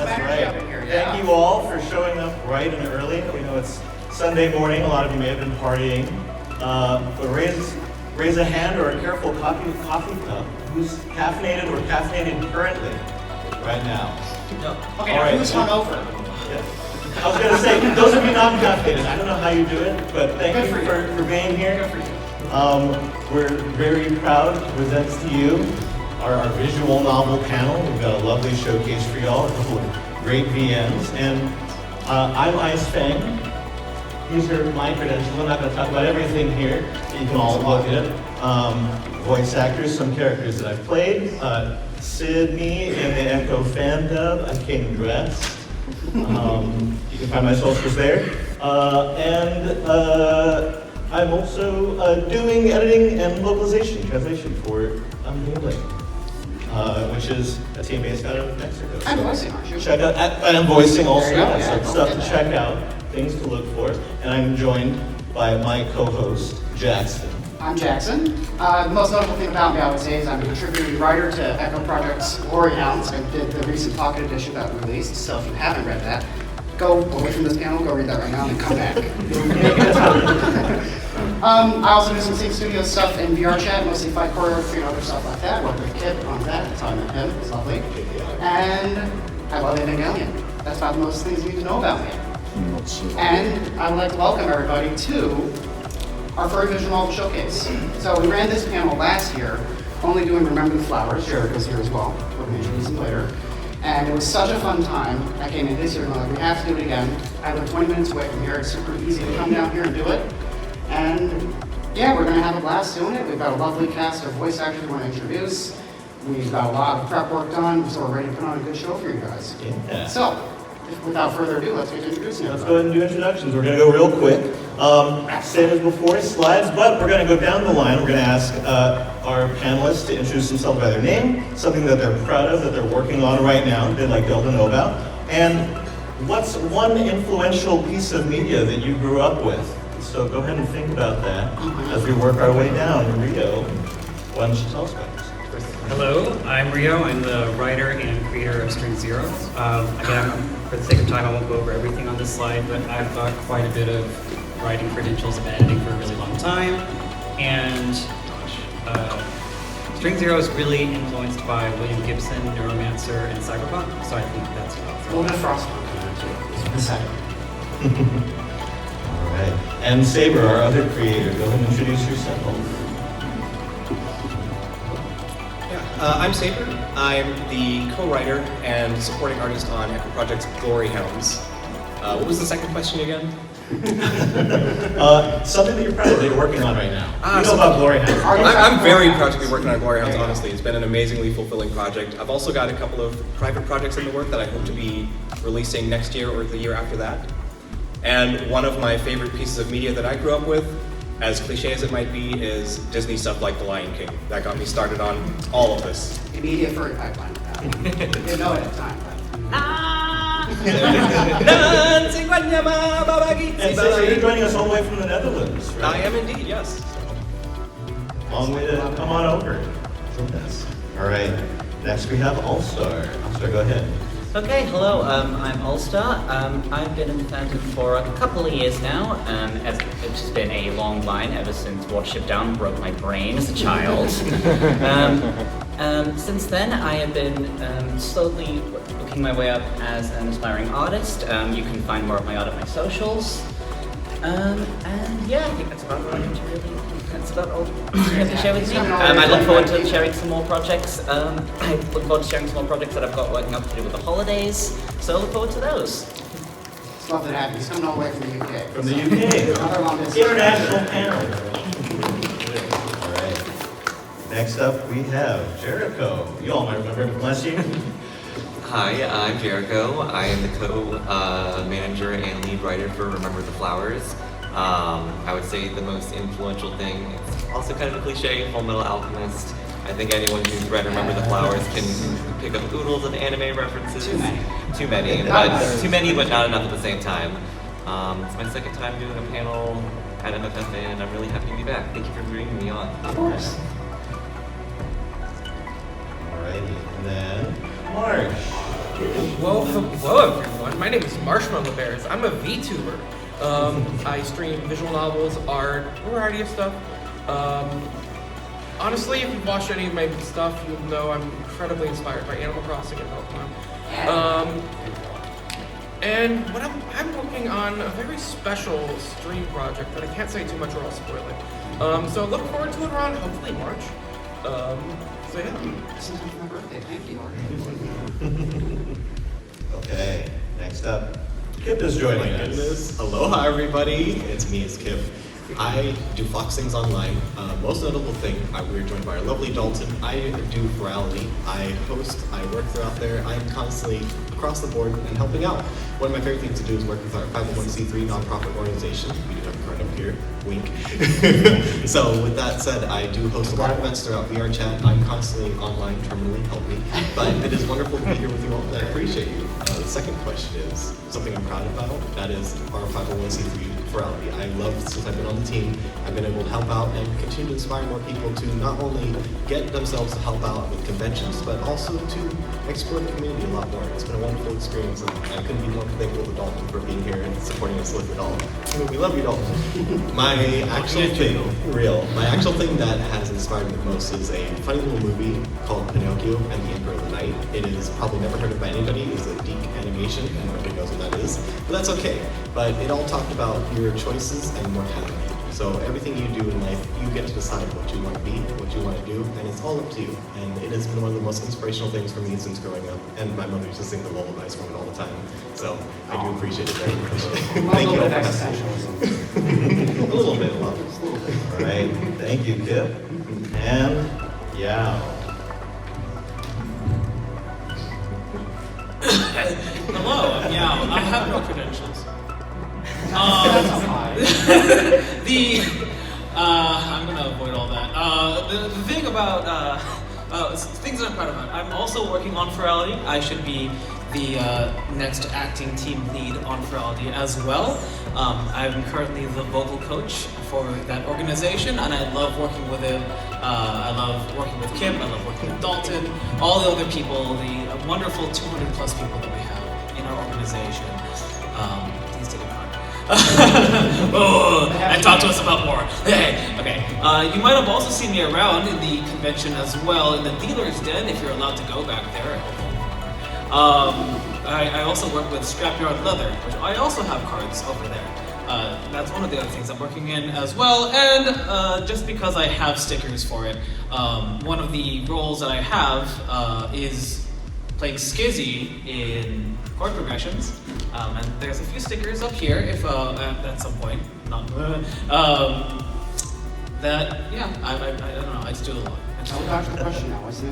That's energy right. up in here. Yeah. Thank you all for showing up bright and early. We know it's Sunday morning. A lot of you may have been partying. But raise a hand or a careful coffee cup. Who's caffeinated or caffeinated currently right now? No. Okay, all now right. who's hungover? Yes. I was going to say, those of you not caffeinated, I don't know how you do it, but thank you for being here. Good for you. We're very proud to present to you our visual novel panel. We've got a lovely showcase for y'all, a couple of great VMs. And I'm Ice Fang. These are my credentials. I'm not going to talk about everything here. You can all look at it. Voice actors, some characters that I've played. Sydney in the Echo fan dub. I came dressed. You can find my socials there. And I'm also doing editing and localization, translation for Unveiling, which is a team based out of Mexico. I'm voicing, aren't you? Check out, and I'm voicing also, Yeah, so stuff to check out, things to look for. And I'm joined by my co-host, Jackson. I'm Jackson. The most notable thing about me, I would say, is I'm a contributing writer to Echo Project's Hounds. I did the recent pocket edition that we released, so if you haven't read that, go away from this panel, go read that right now, and come back. I also do some Sync Studio stuff in VR chat, mostly fight choreography and other stuff like that. Worked with Kipp on that, that's how I met him, it's lovely. And I love Valian. That's about the most things you need to know about me. And I would like to welcome everybody to our Furry Visual Novel Showcase. So we ran this panel last year, only doing Remember the Flowers. Jericho's here as well. We're going to introduce him later. And it was such a fun time. I came in this year and I'm like, we have to do it again. I live 20 minutes away from here. It's super easy to come down here and do it. And yeah, we're going to have a blast doing it. We've got a lovely cast of voice actors we want to introduce. We've got a lot of prep work done, so we're ready to put on a good show for you guys. Yeah. So, without further ado, let's get to introducing Let's everybody. go ahead and do introductions. We're going to go real quick. Same as before, slides, but we're going to go down the line. We're going to ask our panelists to introduce themselves by their name, something that they're proud of, that they're working on right now, they'd like y'all to know about, and what's one influential piece of media that you grew up with? So go ahead and think about that as we work our way down. Rio, why don't you tell us about this? Hello, I'm Rio. I'm the writer and creator of String Zero. Again, for the sake of time, I won't go over everything on this slide, but I've got quite a bit of writing credentials and editing for a really long time. And String Zero is really influenced by William Gibson, Neuromancer, and Cyberpunk, so I think that's what I'll A throw little bit out. of Frostpunk in there too. The second. All right. And Sabre, our other creator, go ahead and introduce yourself. I'm Sabre. I'm the co-writer and supporting artist on Echo Project's Hounds. What was the second question again? Something that you're proud of that you're working on right now. You know so- about Glory Hounds. I'm very proud to be working on Hounds, honestly. It's been an amazingly fulfilling project. I've also got a couple of private projects in the work that I hope to be releasing next year or the year after that. And one of my favorite pieces of media that I grew up with, as cliche as it might be, is Disney stuff like The Lion King. That got me started on all of this. Immediate furry pipeline with that. Didn't know it at the time. And so you're joining us all the way from the Netherlands, right? I am indeed, yes. Long way to come on over. Yes. All right. Next we have Alstar. Alstar, go ahead. Okay, hello, I'm Alstar. I've been in the fandom for a couple of years now, as it's just been a long line ever since Watership Down broke my brain as a child. Since then, I have been slowly working my way up as an aspiring artist. You can find more of my art at my socials. And yeah, I think that's about all I have to really. That's about all I have to share with you. I look forward to sharing some more projects. I look forward to sharing some more projects that I've got working up to do with the holidays. So I look forward to those. It's lovely to have you. He's coming all the way from the UK. From the UK. Another long distance. International panel. All right. Next up we have Jericho. You all might remember him from last year. Hi, I'm Jericho. I am the co-manager and lead writer for Remember the Flowers. I would say the most influential thing, it's also kind of a cliche, Full Metal Alchemist. I think anyone who's read Remember the Flowers can pick up oodles of anime references. Too many, but not enough at the same time. It's my second time doing a panel at MFF, and I'm really happy to be back. Thank you for bringing me on. Of course. Alrighty, and then Marsh. Well, hello everyone. My name is Marsh Bears. I'm a VTuber. I stream visual novels, art, a variety of stuff. Honestly, if you've watched any of my stuff, you'll know I'm incredibly inspired by Animal Crossing and Pokemon. And what I'm working on a very special stream project that I can't say too much or I'll spoil it. So look forward to it around hopefully March. So yeah. This is my birthday. Thank you. Okay, next up, Kipp is joining us. Goodness. Aloha everybody, it's me, it's Kipp. I do Fox Things Online. Most notable thing, we're joined by our lovely Dalton. I do virality. I host, I work throughout there. I'm constantly across the board and helping out. One of my favorite things to do is work with our 501c3 nonprofit organization. We do have a card up here, wink. So with that said, I do host a lot of events throughout VR chat. I'm constantly online, terminally, help me. But it is wonderful to be here with you all, and I appreciate you. The second question is something I'm proud about. That is our 501c3 virality. I love, since I've been on the team, I've been able to help out and continue to inspire more people to not only get themselves to help out with conventions, but also to explore the community a lot more. It's been a wonderful experience, and I couldn't be more thankful to Dalton for being here and supporting us with it all. We love you, Dalton. My actual thing that has inspired me the most is a funny little movie called Pinocchio and the Emperor of the Night. It is probably never heard of by anybody. It's a geek animation, and nobody knows what that is, but that's okay. But it all talked about your choices and mortality. So everything you do in life, you get to decide what you want to be, what you want to do, and it's all up to you. And it has been one of the most inspirational things for me since growing up. And my mother used to sing the lullabies from it all the time. So I do appreciate it very much. Thank you all for having me. A little bit, love. All right, thank you, Kipp. And yeah. Hello, I'm Yao. I have no credentials. I'm gonna avoid all that. The thing about things that I'm proud about. I'm also working on Ferality. I should be the next acting team lead on Ferality as well. I'm currently the vocal coach for that organization, and I love working with him. I love working with Kipp. I love working with Dalton. All the other people, the wonderful 200 plus people that we have in our organization. Please take a card. And talk to us about more. Hey, okay. You might have also seen me around in the convention as well, in the dealer's den, if you're allowed to go back there. I also work with Scrapyard Leather, which I also have cards over there. That's one of the other things I'm working in as well, and just because I have stickers for it, one of the roles that I have is playing Skizzy in chord progressions, and there's a few stickers up here if at some point, that, yeah, I don't know, I just do a lot. Tell me back to the question now. What's the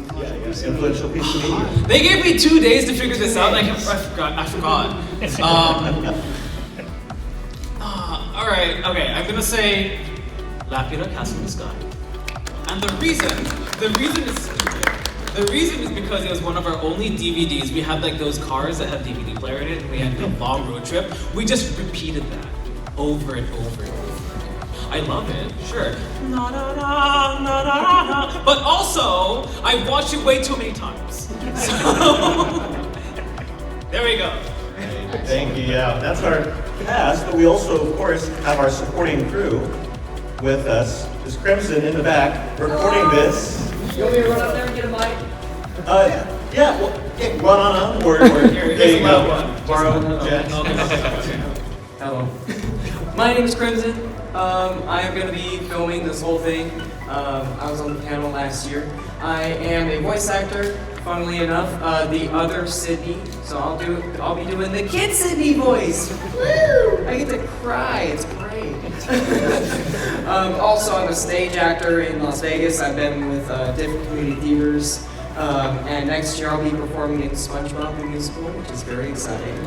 Influential piece of media. They gave me 2 days to figure this out, and I forgot. All right, okay, I'm gonna say Lapida Castle in the Sky. And the reason is because it was one of our only DVDs. We had like those cars that had DVD player in it, and we had a long road trip. We just repeated that over and over and over. I love it, sure. Na, na, na, na, na, na. But also, I've watched it way too many times. So, there we go. Thank you, yeah. That's our cast, but we also, of course, have our supporting crew with us. There's Crimson in the back recording this. You want me to run out there and get a mic? Yeah, well, yeah, run on up, or there you go. Borrow Jack. Hello. My name is Crimson. I am going to be filming this whole thing. I was on the panel last year. I am a voice actor, funnily enough, the other Sydney. So I'll be doing the kid Sydney voice. Woo! I get to cry. It's great. Also, I'm a stage actor in Las Vegas. I've been with different community theaters. And next year I'll be performing in SpongeBob the Musical, which is very exciting.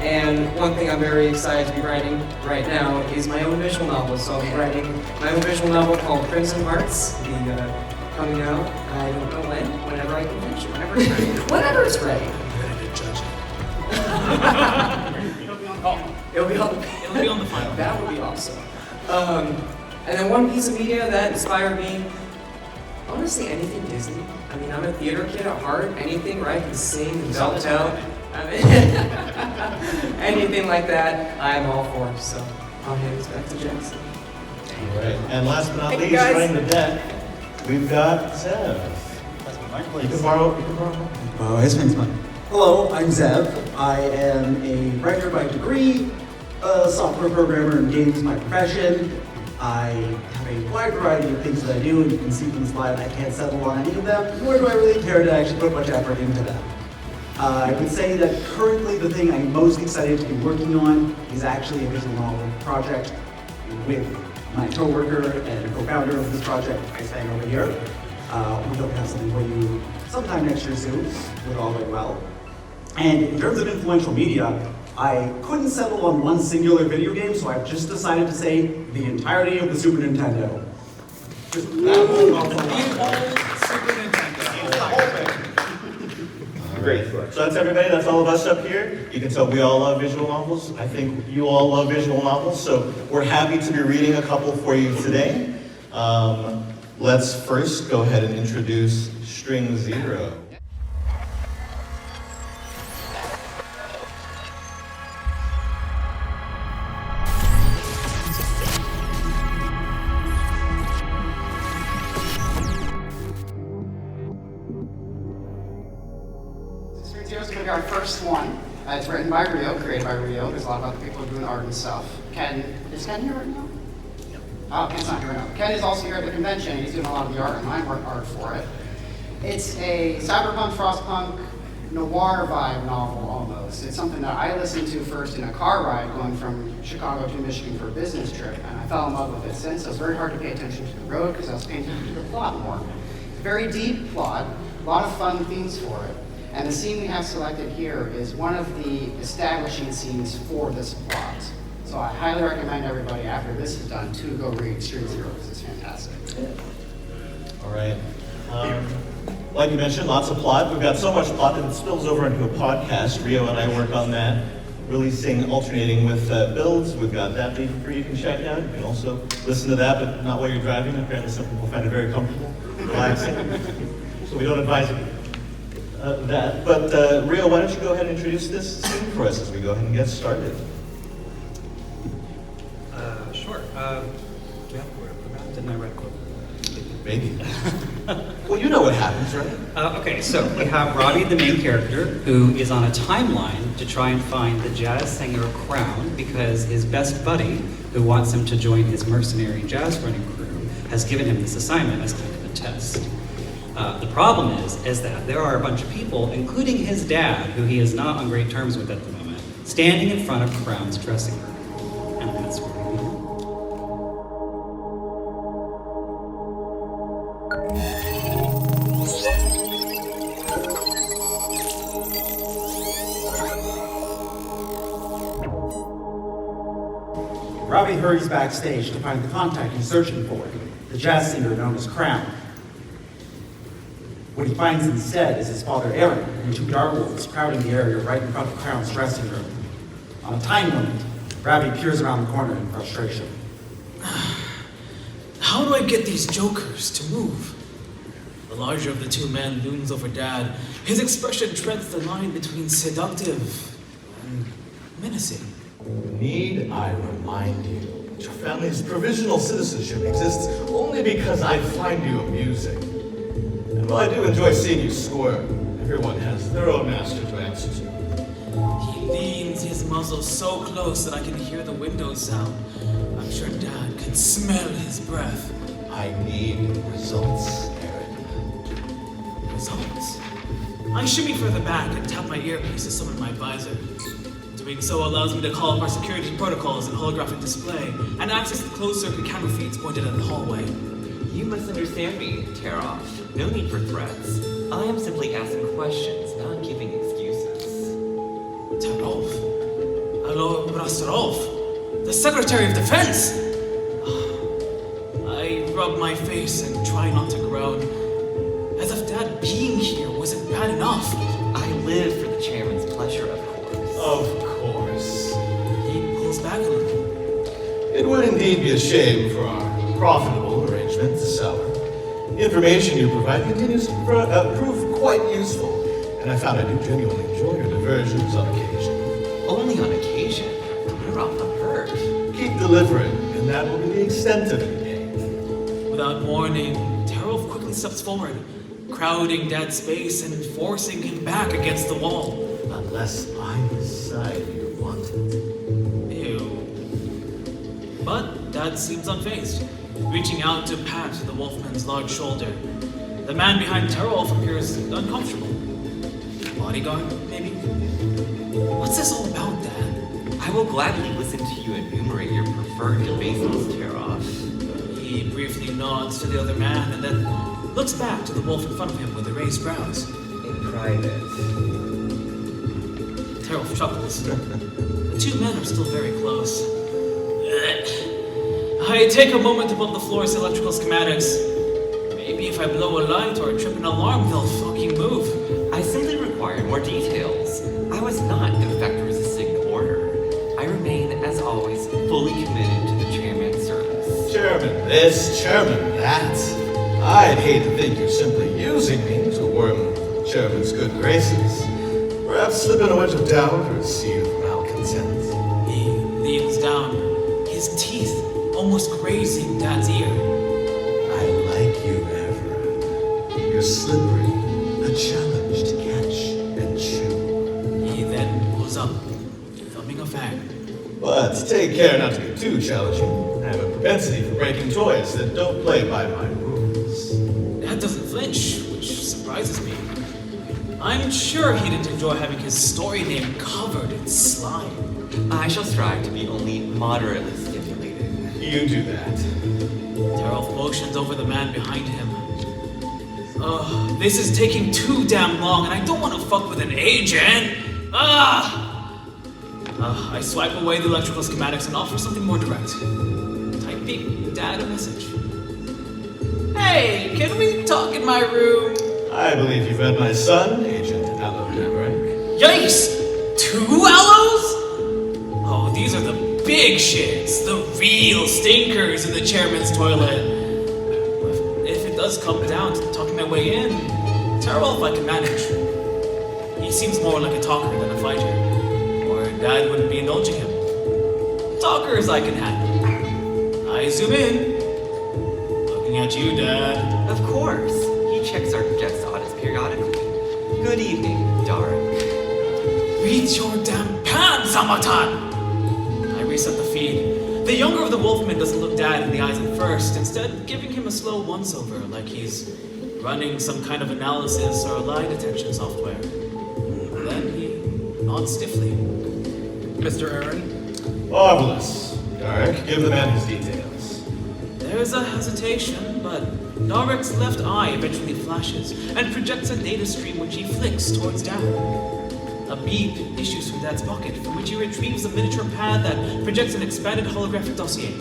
And one thing I'm very excited to be writing right now is my own visual novel. So I'm writing my own visual novel called Crimson Hearts, coming out, I don't know when, whenever I can finish it, whenever it's ready. I'm ready to judge it. It'll be on the final. That would be awesome. And then one piece of media that inspired me Honestly, anything Disney. I mean, I'm a theater kid at heart. Anything where I can sing and belt out. I mean, anything like that, I'm all for. So I'll hand this back to Jackson. All right. And last but not Thank you, least, guys. running the deck, we've got Zev. You can borrow. Oh, yes, thanks, man. Hello, I'm Zev. I am a writer by degree, a software programmer and games my profession. I have a wide variety of things that I do, and you can see from the slide I can't settle on any of them, nor do I really care to actually put much effort into them. I would say that currently the thing I'm most excited to be working on is actually a visual novel project with my coworker and co-founder of this project, Ice Fang over here. We hope to have something for you sometime next year soon, with all going well. And in terms of influential media, I couldn't settle on one singular video game, so I've just decided to say the entirety of the Super Nintendo. Just that whole console. Super Nintendo. Great. So that's everybody. That's all of us up here. You can tell we all love visual novels. I think you all love visual novels, so we're happy to be reading a couple for you today. Let's first go ahead and introduce String Zero. String Zero is going to be our first one. It's written by Rio, created by Rio. There's a lot of other people doing art and stuff. Is Ken here right now? Oh, Ken's not here right now. Ken is also here at the convention. He's doing a lot of the art and my art for it. It's a cyberpunk, frostpunk, noir vibe novel almost. It's something that I listened to first in a car ride going from Chicago to Michigan for a business trip, and I fell in love with it since. So it's very hard to pay attention to the road because I was paying attention to the plot more. It's a very deep plot, a lot of fun themes for it. And the scene we have selected here is one of the establishing scenes for this plot. So I highly recommend everybody, after this is done, to go read String Zero because it's fantastic. All right. Like you mentioned, lots of plot. We've got so much plot that it spills over into a podcast. Rio and I work on that, releasing, alternating with builds. We've got that link for you can check out. You can also listen to that, but not while you're driving. Apparently some people find it very comfortable, relaxing. So we don't advise that. But Rio, why don't you go ahead and introduce this scene for us as we go ahead and get started. Sure. Do we have a word for that? Didn't I read quote? Maybe. Well, you know what happens, right? Okay, so we have Robbie, the main character, who is on a timeline to try and find the jazz singer Crown because his best buddy, who wants him to join his mercenary jazz running crew, has given him this assignment as kind of a test. The problem is that there are a bunch of people, including his dad, who he is not on great terms with at the moment, standing in front of Crown's dressing room. And that's where we begin. Robbie hurries backstage to find the contact he's searching for, the jazz singer known as Crown. What he finds instead is his father Aaron and two direwolves crowding the area right in front of Crown's dressing room. On a time limit, Robbie peers around the corner in frustration. How do I get these jokers to move? The larger of the two men looms over Dad. His expression treads the line between seductive and menacing. Need I remind you that your family's provisional citizenship exists only because I find you amusing. And while I do enjoy seeing you squirm, everyone has their own master to answer to. He leans his muzzle so close that I can hear the windows sound. I'm sure Dad could smell his breath. I need results, Aaron. Results? I shimmy further back and tap my earpiece to summon my advisor. Doing so allows me to call up our security protocols and holographic display and access the closed-circuit camera feeds pointed at the hallway. You misunderstand me, Tear-Off. No need for threats. I am simply asking questions, not giving excuses. Tear-Off? Hello, Rastarov? The Secretary of Defense! I rub my face and try not to groan. As if Dad being here wasn't bad enough. I live for the chairman's pleasure, of course. Of course. He pulls back a little. It would indeed be a shame for our profitable arrangement to sour. information you provide continues to prove quite useful, and I found I do genuinely enjoy your diversions on occasion. Only on occasion. You're off the hurt. Keep delivering, and that will be the extent of it, Dave. Without warning, Terrell quickly steps forward, crowding Dad's space and forcing him back against the wall. Unless I decide you want it. Ew. But Dad seems unfazed, reaching out to pat the wolfman's large shoulder. The man behind Terrell appears uncomfortable. Bodyguard, maybe? What's this all about, Dad? I will gladly listen to you enumerate your preferred debasements, Teroff. He briefly nods to the other man and then looks back to the wolf in front of him with raised brows. In private. Terrell chuckles. The two men are still very close. I take a moment to bump the floor's electrical schematics. Maybe if I blow a light or trip an alarm, they'll fucking move. I simply require more details. I was not in effect resisting the order. I remain, as always, fully committed to the chairman's service. Chairman this, chairman that. I'd hate to think you're simply using me to worm the chairman's good graces. Perhaps slip in a wedge of doubt or a seed of malcontent. He leans down, his teeth almost grazing Dad's ear. I like you, Everett. You're slippery, a challenge to catch and chew. He then pulls up, thumbing a fag. But take care not to be too challenging. I have a propensity for breaking toys that don't play by my rules. Dad doesn't flinch, which surprises me. I'm sure he didn't enjoy having his story name covered in slime. I shall strive to be only moderately stimulated. You do that. Terrell motions over the man behind him. This is taking too damn long, and I don't want to fuck with an agent. I swipe away the electrical schematics and offer something more direct. Typing Dad a message. Hey, can we talk in my room? I believe you've read my son, Agent Aloe Damerick. Yikes! 2 aloes? Oh, these are the big shits, the real stinkers in the chairman's toilet. If it does come down to talking my way in, Terrell if I can manage. He seems more like a talker than a fighter, or Dad wouldn't be indulging him. Talkers I can handle. I zoom in. Looking at you, Dad. Of course. He checks our guest audits periodically. Good evening, Darek. Beat your damn pants, Amatan! I reset the feed. The younger of the wolfmen doesn't look Dad in the eyes at first, instead giving him a slow once-over, like he's running some kind of analysis or lie detection software. Then he nods stiffly. Mr. Aaron? Marvelous. Darek, give the man his details. There's a hesitation, but Darek's left eye eventually flashes and projects a data stream which he flicks towards Dad. A beep issues from Dad's pocket, from which he retrieves a miniature pad that projects an expanded holographic dossier.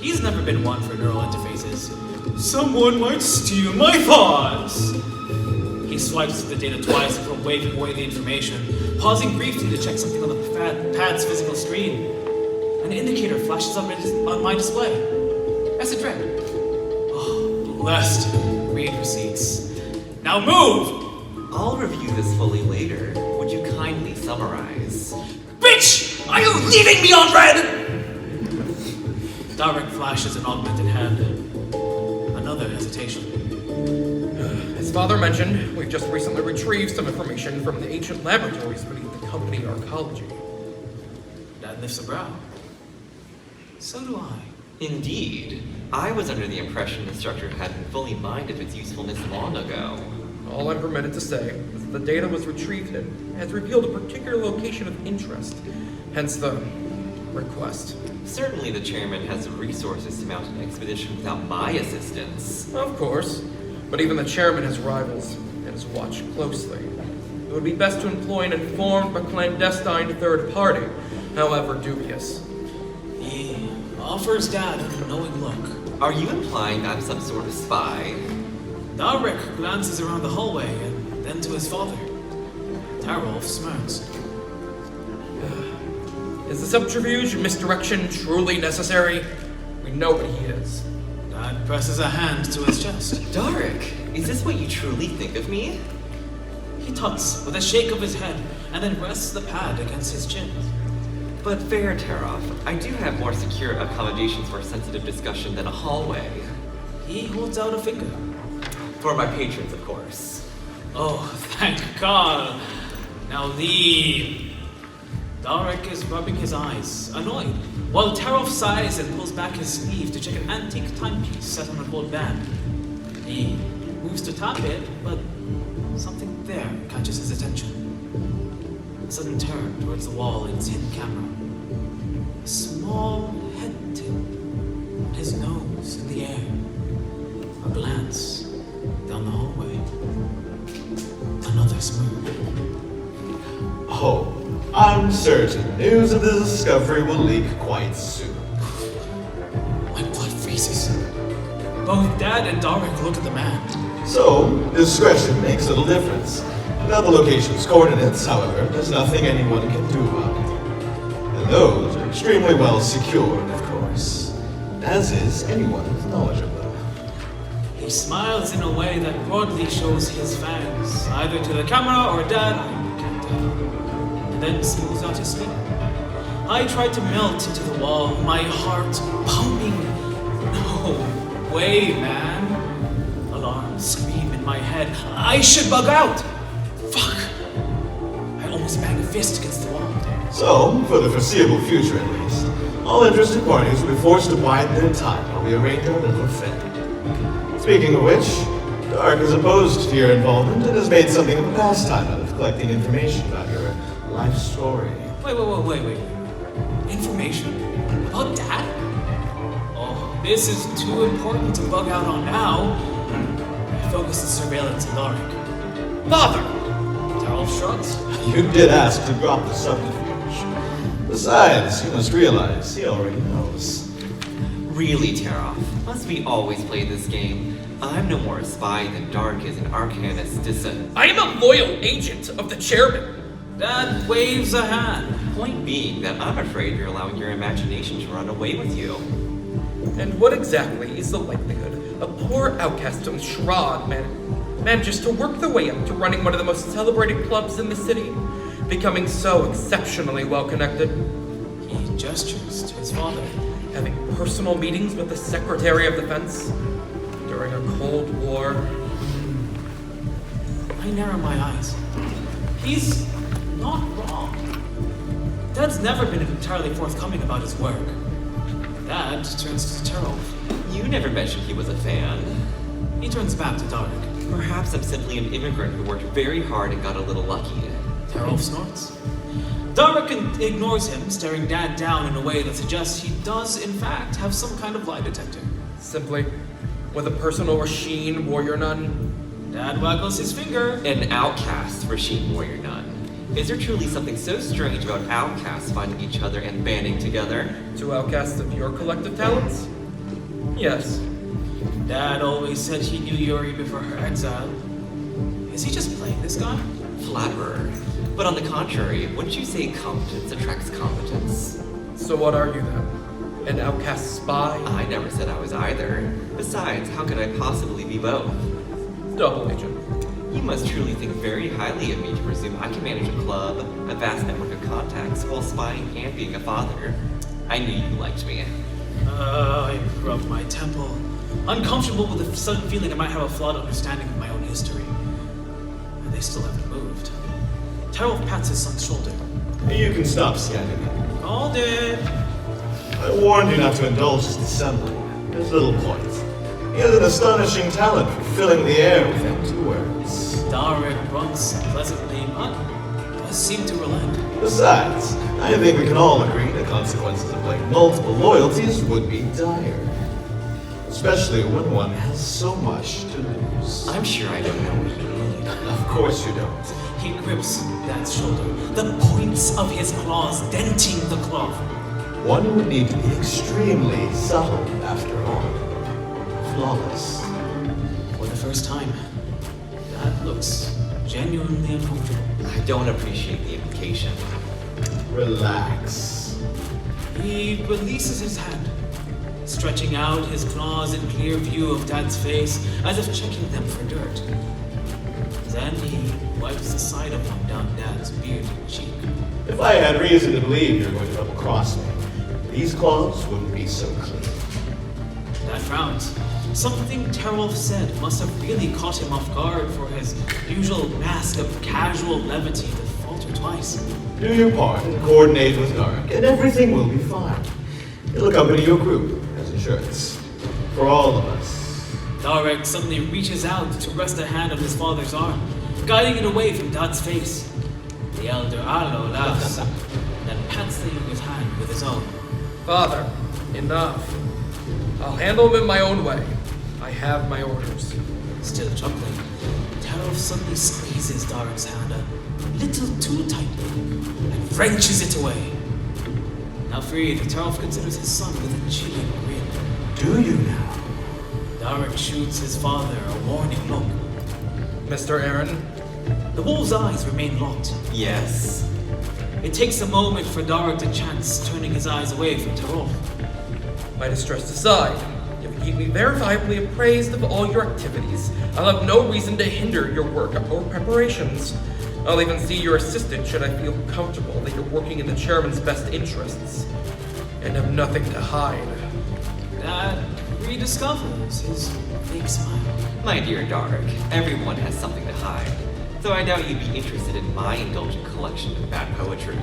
He's never been one for neural interfaces. Someone might steal my thoughts! He swipes through the data twice before waving away the information, pausing briefly to check something on the pad's physical screen. An indicator flashes on my display. Message read. Oh, blessed. Read receipts. Now move! I'll review this fully later. Would you kindly summarize? Bitch! Are you leaving me on red? Darek flashes an augmented hand. Another hesitation. As Father mentioned, we've just recently retrieved some information from the ancient laboratories beneath the company archaeology. Dad lifts a brow. So do I. Indeed. I was under the impression the structure had been fully mined of its usefulness long ago. All I'm permitted to say is that the data was retrieved and has revealed a particular location of interest, hence the request. Certainly the chairman has the resources to mount an expedition without my assistance. Of course, but even the chairman has rivals and is watched closely. It would be best to employ an informed but clandestine third party, however dubious. He offers Dad a knowing look. Are you implying I'm some sort of spy? Darek glances around the hallway and then to his father. Tarolf smirks. Is the subterfuge and misdirection truly necessary? We know what he is. Dad presses a hand to his chest. Dark, is this what you truly think of me? He tuts with a shake of his head and then rests the pad against his chin. But fair, Taroff, I do have more secure accommodations for sensitive discussion than a hallway. He holds out a finger. For my patrons, of course. Oh, thank God. Now leave. Darek is rubbing his eyes, annoyed, while Taroff sighs and pulls back his sleeve to check an antique timepiece set on a gold band. He moves to tap it, but something there catches his attention. A sudden turn towards the wall in its hidden camera. A small head tip, and his nose in the air. A glance down the hallway. Another smirk. Oh, I'm certain news of the discovery will leak quite soon. My blood freezes. Both Dad and Darek look at the man. So, discretion makes little difference. Without the location's coordinates, however, there's nothing anyone can do about it. And those are extremely well secured, of course. As is anyone with knowledge of them. He smiles in a way that broadly shows his fangs, either to the camera or Dad, I can't tell. And then smooths out his sleeve. I tried to melt into the wall, my heart pumping. No way, man. Alarms scream in my head. I should bug out! Fuck! I almost banged a fist against the wall. So, for the foreseeable future at least, all interested parties will be forced to bide their time while we arrange our little affair. Speaking of which, Dark is opposed to your involvement and has made something of a pastime out of collecting information about your life story. Wait. Information? About Dad? Oh, this is too important to bug out on now. I focus the surveillance on Dark. Father! Terrell shrugs. You did ask to drop the subterfuge. Besides, you must realize he already knows. Really, Taroff? Must we always play this game? I'm no more a spy than Dark is an arcanist. I am a loyal agent of the chairman. Dad waves a hand. Point being that I'm afraid you're allowing your imagination to run away with you. And what exactly is the likelihood a poor outcast from Shrod manages to work their way up to running one of the most celebrated clubs in the city, becoming so exceptionally well-connected? He gestures to his father. Having personal meetings with the Secretary of Defense during a Cold War. I narrow my eyes. He's not wrong. Dad's never been entirely forthcoming about his work. Dad turns to Terrell. You never mentioned he was a fan. He turns back to Dark. Perhaps I'm simply an immigrant who worked very hard and got a little lucky. Terrell snorts. Dark ignores him, staring Dad down in a way that suggests he does, in fact, have some kind of lie detector. Simply, with a personal Rasheen warrior nun. Dad waggles his finger. An outcast Rasheen warrior nun. Is there truly something so strange about outcasts finding each other and banding together? Two outcasts of your collective talents? Yes. Dad always said he knew Yuri before her exile. Is he just playing this guy? Flatterer. But on the contrary, wouldn't you say competence attracts competence? So what are you then? An outcast spy? I never said I was either. Besides, how could I possibly be both? Double agent. You must truly think very highly of me to presume I can manage a club, a vast network of contacts, while spying and being a father. I knew you liked me. I rub my temple, uncomfortable with the sudden feeling I might have a flawed understanding of my own history. And they still haven't moved. Terrell pats his son's shoulder. You can stop scanning. Called it. I warned you not to indulge his dissembling. There's little point. He has an astonishing talent for filling the air with empty words. Darek grunts pleasantly, but does seem to relent. Besides, I think we can all agree the consequences of playing multiple loyalties would be dire. Especially when one has so much to lose. I'm sure I don't know what you mean. Of course you don't. He grips Dad's shoulder, the points of his claws denting the cloth. One would need to be extremely subtle, after all. Flawless. For the first time, Dad looks genuinely uncomfortable. I don't appreciate the implication. Relax. He releases his hand, stretching out his claws in clear view of Dad's face, as if checking them for dirt. Then he wipes the side of one down Dad's bearded cheek. If I had reason to believe you're going to double-cross me, these claws wouldn't be so clean. Dad frowns. Something Terwolf said must have really caught him off guard, for his usual mask of casual levity to falter twice. Do your part and coordinate with Dark, and everything will be fine. It'll accompany your group as insurance. For all of us. Darek suddenly reaches out to rest a hand on his father's arm, guiding it away from Dad's face. The elder Alo laughs, then pats the younger's hand with his own. Father, enough. I'll handle him in my own way. I have my orders. Still chuckling, Terwolf suddenly squeezes Darek's hand a little too tightly and wrenches it away. Now freed, Terwolf considers his son with a chilling grin. Do you now? Darek shoots his father a warning look. Mr. Aaron? The wolf's eyes remain locked. Yes. It takes a moment for Darek to chance turning his eyes away from Terwolf. My distress aside, if you keep me verifiably appraised of all your activities, I'll have no reason to hinder your work or preparations. I'll even see your assistant should I feel comfortable that you're working in the chairman's best interests. And have nothing to hide. Dad rediscovers his big smile. My dear Dark, everyone has something to hide. So I doubt you'd be interested in my indulgent collection of bad poetry.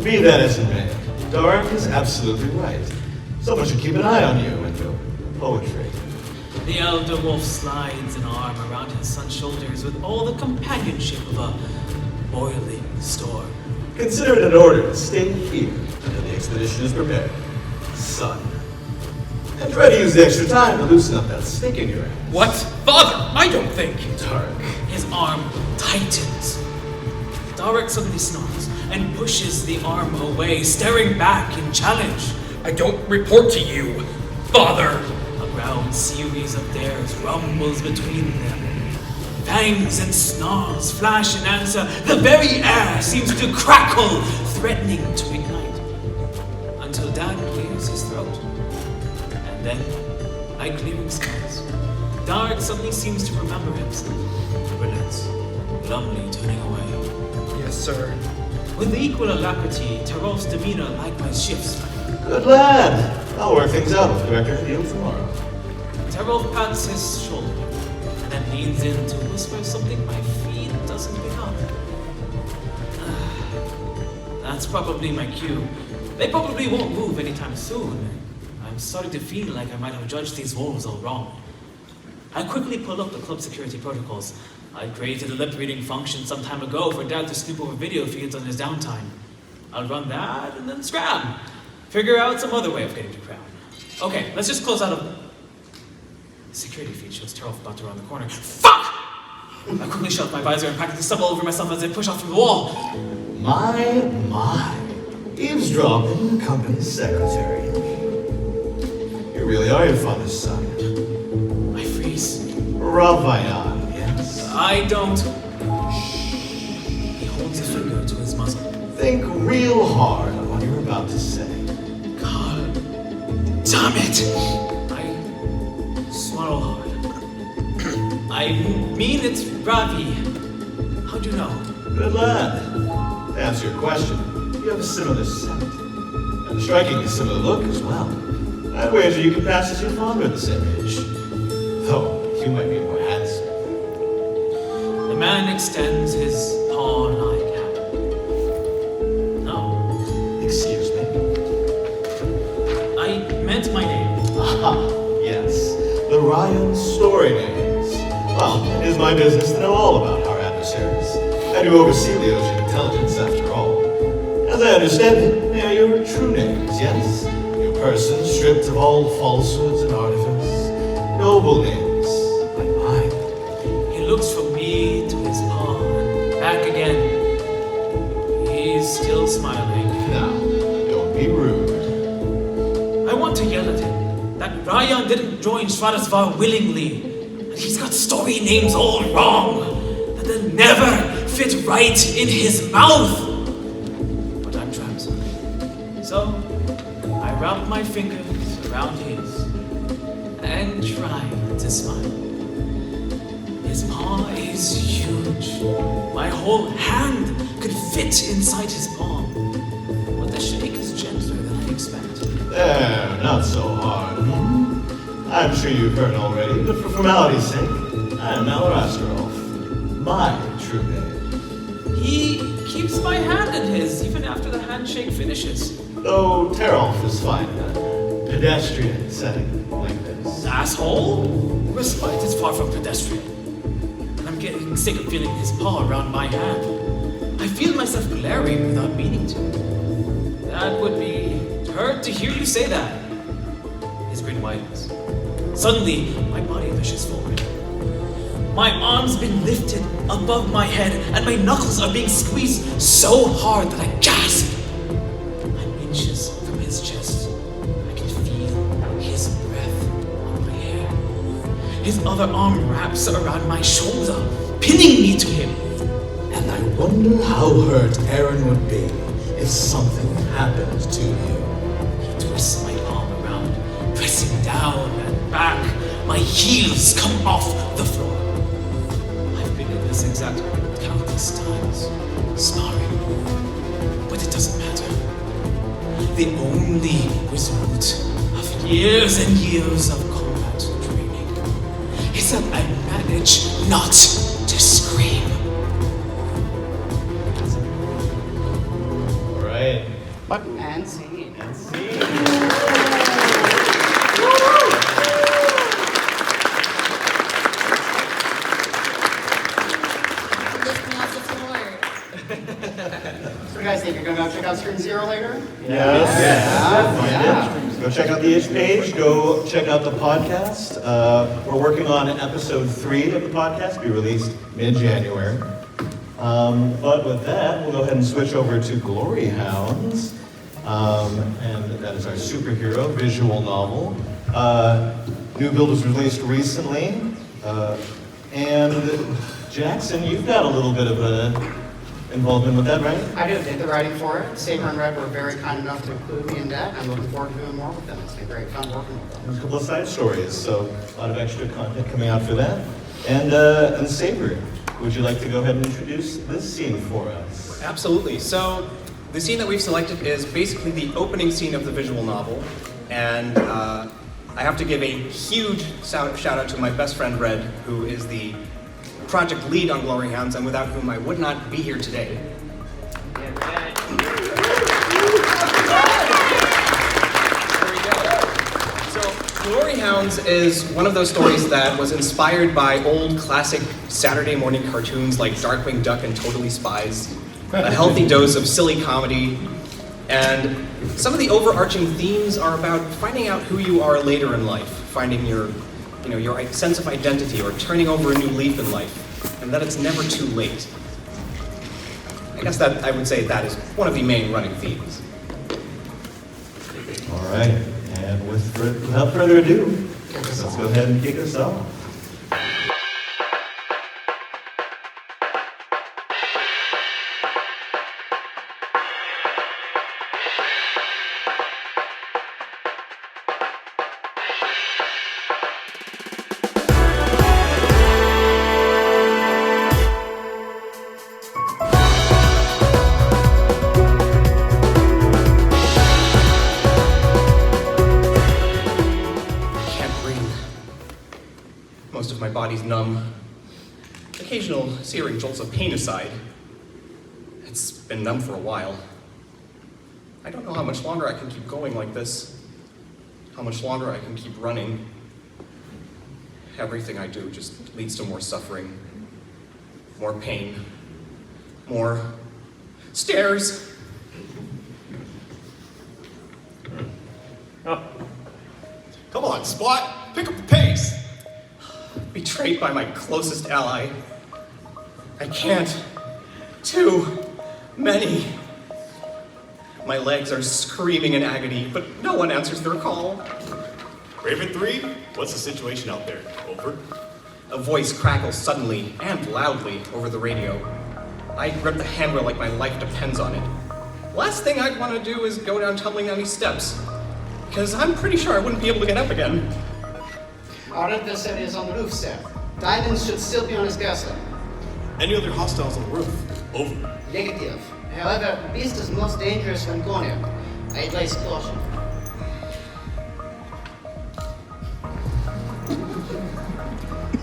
Be that as it may, Dark is absolutely right. Someone should keep an eye on you and your poetry. The elder wolf slides an arm around his son's shoulders with all the companionship of a boiling storm. Consider it an order to stay here until the expedition is prepared, son. And try to use the extra time to loosen up that stick in your ass. What? Father, I don't think. Dark. His arm tightens. Darek suddenly snarls and pushes the arm away, staring back in challenge. I don't report to you, Father. A round series of dares rumbles between them. Fangs and snarls flash in answer. The very air seems to crackle, threatening to ignite. Until Dad clears his throat. And then, like clearing skies, Darek suddenly seems to remember himself. Relents, glumly turning away. Yes, sir. With equal alacrity, Terwolf's demeanor likewise shifts. Good lad. I'll work things out with Director Field tomorrow. Terwolf pats his shoulder and then leans in to whisper something my feed doesn't pick up. That's probably my cue. They probably won't move anytime soon. I'm starting to feel like I might have judged these wolves all wrong. I quickly pull up the club security protocols. I created a lip-reading function some time ago for Dad to snoop over video feeds on his downtime. I'll run that and then scram. Figure out some other way of getting to Crown. Okay, let's just close out of... Security feed shows Terwolf about to round the corner. Fuck! I quickly shut my visor and practically stumble over myself as I push off through the wall. My. Eavesdropping company's secretary. You really are your father's son. I freeze. Ravayan, yes? I don't... He holds a finger to his muzzle. Think real hard on what you're about to say. God damn it! I swallow hard. I mean it's Ravi. How'd you know? Good lad. To answer your question, you have a similar scent. And a strikingly similar look as well. I'd wager you can pass as your father at the same age. Though, you might be more handsome. The man extends his paw-like hand. No. Excuse me? I meant my name. Ah, yes. The Ryan story names. Well, it is my business to know all about our adversaries. I do oversee the ocean intelligence after all. As I understand it, they are your true names, yes? Your person stripped of all falsehoods and artifice. Noble names, like mine. He looks from me to his paw and back again. He's still smiling. Now, don't be rude. I want to yell at him that Ryan didn't join Svatasvar willingly. That he's got story names all wrong. That they'll never fit right in his mouth. But I'm trapped. So, I wrap my fingers around his and try to smile. His paw is huge. My whole hand could fit inside his palm. But the shake is gentler than I expected. There, not so hard. I'm sure you've heard already, but for formality's sake, I'm Malrastrolf, my true name. He keeps my hand in his even after the handshake finishes. Though Terolf is fine in a pedestrian setting like this. Asshole? Respite is far from pedestrian. And I'm getting sick of feeling his paw around my hand. I feel myself glaring without meaning to. That would be hurt to hear you say that. His grin widens. Suddenly, my body lushes forward. My arm's been lifted above my head, and my knuckles are being squeezed so hard that I gasp. I'm inches from his chest. I can feel his breath on my hair. His other arm wraps around my shoulder, pinning me to him. And I wonder how hurt Aaron would be if something happened to you. He twists my arm around, pressing down and back. My heels come off the floor. I've been in this exact countless times, sparring, but it doesn't matter. The only result of years and years of combat training is that I manage not to scream. All right. And scene. And see. Lift me off the floor. So what do you guys think? You're gonna go check out Stream Zero later? Yes. Yeah. Go check out the itch page. Go check out the podcast. We're working on episode 3 of the podcast, be released mid-January. But with that, we'll go ahead and switch over to Glory Hounds. And that is our superhero visual novel. New build was released recently. And Jackson, you've got a little bit of a involvement with that, right? I did the writing for it. Sabre and Red were very kind enough to include me in that. I'm looking forward to doing more with them. It's been great fun working with them. There's a couple of side stories, so a lot of extra content coming out for that. And Sabre, would you like to go ahead and introduce this scene for us? Absolutely. So the scene that we've selected is basically the opening scene of the visual novel, and I have to give a huge shout out to my best friend Red, who is the project lead on Glory Hounds, and without whom I would not be here today. There we go. So Glory Hounds is one of those stories that was inspired by old classic Saturday morning cartoons like Darkwing Duck and Totally Spies, a healthy dose of silly comedy, and some of the overarching themes are about finding out who you are later in life, finding your sense of identity, or turning over a new leaf in life, and that it's never too late. I guess that I would say that is one of the main running themes. All right, and without further ado, let's go ahead and kick us off. Body's numb. Occasional searing jolts of pain aside. It's been numb for a while. I don't know how much longer I can keep going like this. How much longer I can keep running. Everything I do just leads to more suffering, more pain, more stairs. Oh. Come on, Spot, pick up the pace. Betrayed by my closest ally. I can't. Too many. My legs are screaming in agony, but no one answers their call. Raven 3, what's the situation out there? Over? A voice crackles suddenly and loudly over the radio. I grip the handrail like my life depends on it. Last thing I'd want to do is go down tumbling down these steps, because I'm pretty sure I wouldn't be able to get up again. Our adversary is on the roof, sir. Diamonds should still be on his castle. Any other hostiles on the roof? Over. Negative. However, the beast is most dangerous when cornered. I advise caution.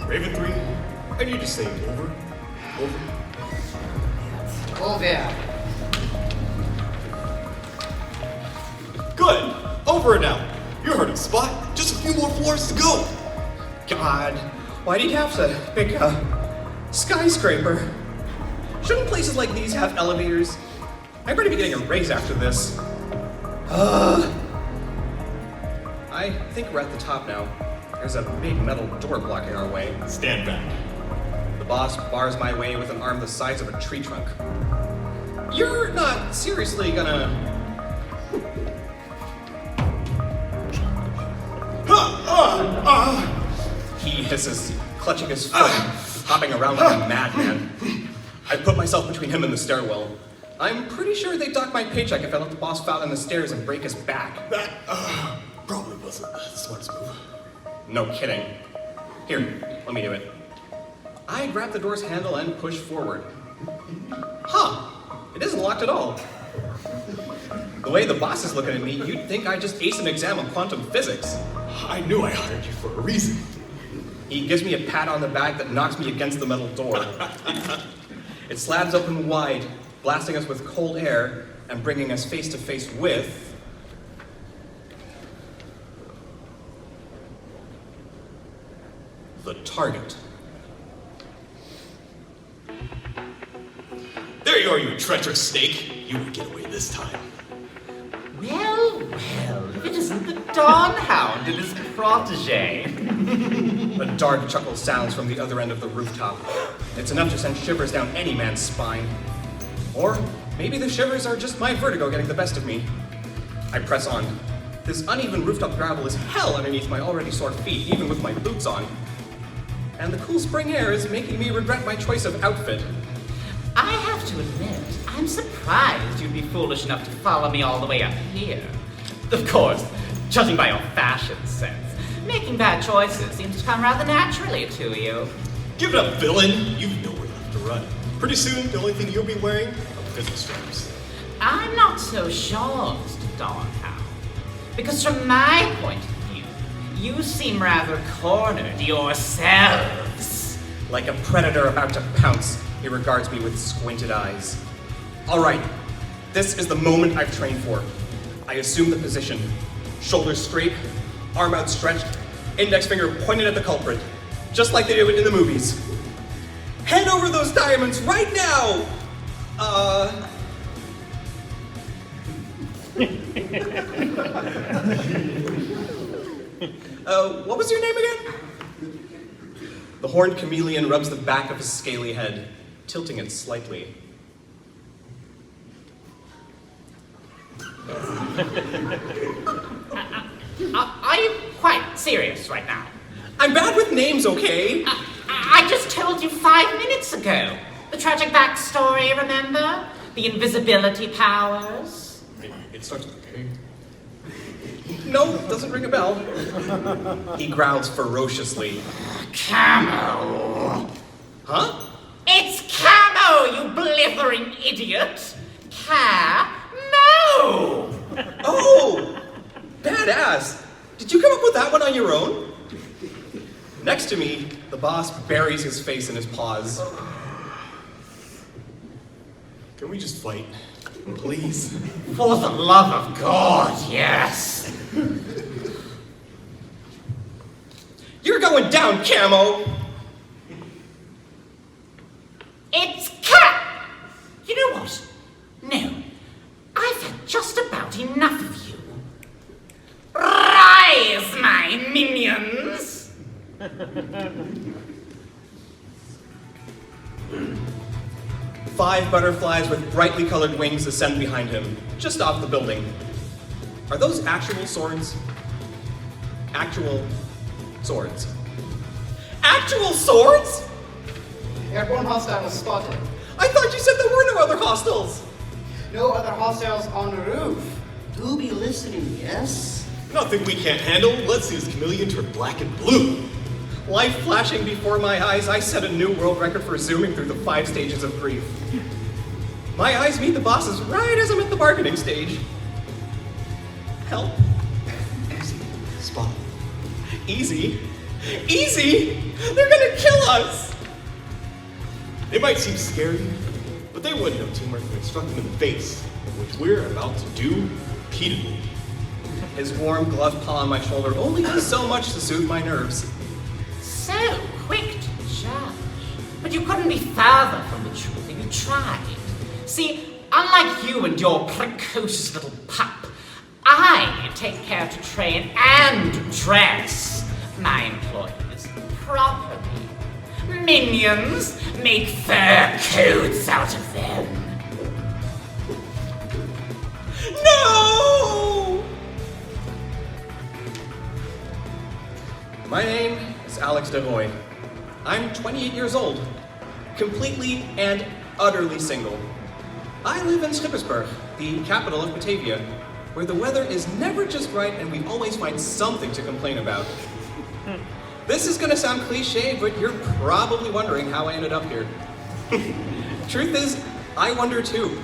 Raven 3, I need to say over. Over. Over. Good. Over and out. You heard him, Spot. Just a few more floors to go. God, why do you have to pick a skyscraper? Shouldn't places like these have elevators? I'm going to be getting a raise after this. I think we're at the top now. There's a big metal door blocking our way. Stand back. The boss bars my way with an arm the size of a tree trunk. You're not seriously gonna... He hisses, clutching his foot, hopping around like a madman. I put myself between him and the stairwell. I'm pretty sure they'd dock my paycheck if I let the boss fall down the stairs and break his back. That probably wasn't the smartest move. No kidding. Here, let me do it. I grab the door's handle and push forward. Huh, it isn't locked at all. The way the boss is looking at me, you'd think I just aced an exam on quantum physics. I knew I hired you for a reason. He gives me a pat on the back that knocks me against the metal door. It slams open wide, blasting us with cold air and bringing us face to face with... the target. There you are, you treacherous snake. You won't get away this time. Well, if it isn't the Dawn Hound and his protege. A dark chuckle sounds from the other end of the rooftop. It's enough to send shivers down any man's spine. Or maybe the shivers are just my vertigo getting the best of me. I press on. This uneven rooftop gravel is hell underneath my already sore feet, even with my boots on. And the cool spring air is making me regret my choice of outfit. I have to admit, I'm surprised you'd be foolish enough to follow me all the way up here. Of course, judging by your fashion sense, making bad choices seems to come rather naturally to you. Give it up, villain. You've nowhere left to run. Pretty soon, the only thing you'll be wearing are business stripes. I'm not so sure, Mr. Dawnhound. Because from my point of view, you seem rather cornered yourselves. Like a predator about to pounce, he regards me with squinted eyes. All right, this is the moment I've trained for. I assume the position. Shoulders straight, arm outstretched, index finger pointed at the culprit. Just like they do it in the movies. Hand over those diamonds right now! What was your name again? The horned chameleon rubs the back of his scaly head, tilting it slightly. Are you quite serious right now? I'm bad with names, okay? I just told you 5 minutes ago. The tragic backstory, remember? The invisibility powers. It starts with a K. No, doesn't ring a bell. He growls ferociously. Camo. Huh? It's Camo, you blithering idiot. No! Oh! Badass! Did you come up with that one on your own? Next to me, the boss buries his face in his paws. Can we just fight? Please? For the love of God, yes. You're going down, Camo! It's Cat! You know what? No. I've had just about enough of you. Rise, my minions! 5 butterflies with brightly colored wings ascend behind him, just off the building. Are those actual swords? Actual swords. Actual swords? Airborne hostile was spotted. I thought you said there were no other hostiles. No other hostiles on the roof. Do be listening, yes? Nothing we can't handle. Let's see this chameleon turn black and blue. Life flashing before my eyes, I set a new world record for zooming through the 5 stages of grief. My eyes meet the bosses right as I'm at the bargaining stage. Help. Easy. Spot. Easy. Easy! They're gonna kill us! It might seem scary, but they wouldn't know teamwork if it struck them in the face, which we're about to do repeatedly. His warm gloved paw on my shoulder only does so much to soothe my nerves. So quick to judge. But you couldn't be further from the truth if you tried. See, unlike you and your precocious little pup, I take care to train and dress my employees properly. Minions, make fur coats out of them. No! My name is Alex DeVoy. I'm 28 years old, completely and utterly single. I live in Schippersburg, the capital of Batavia, where the weather is never just right and we always find something to complain about. This is gonna sound cliche, but you're probably wondering how I ended up here. Truth is, I wonder too.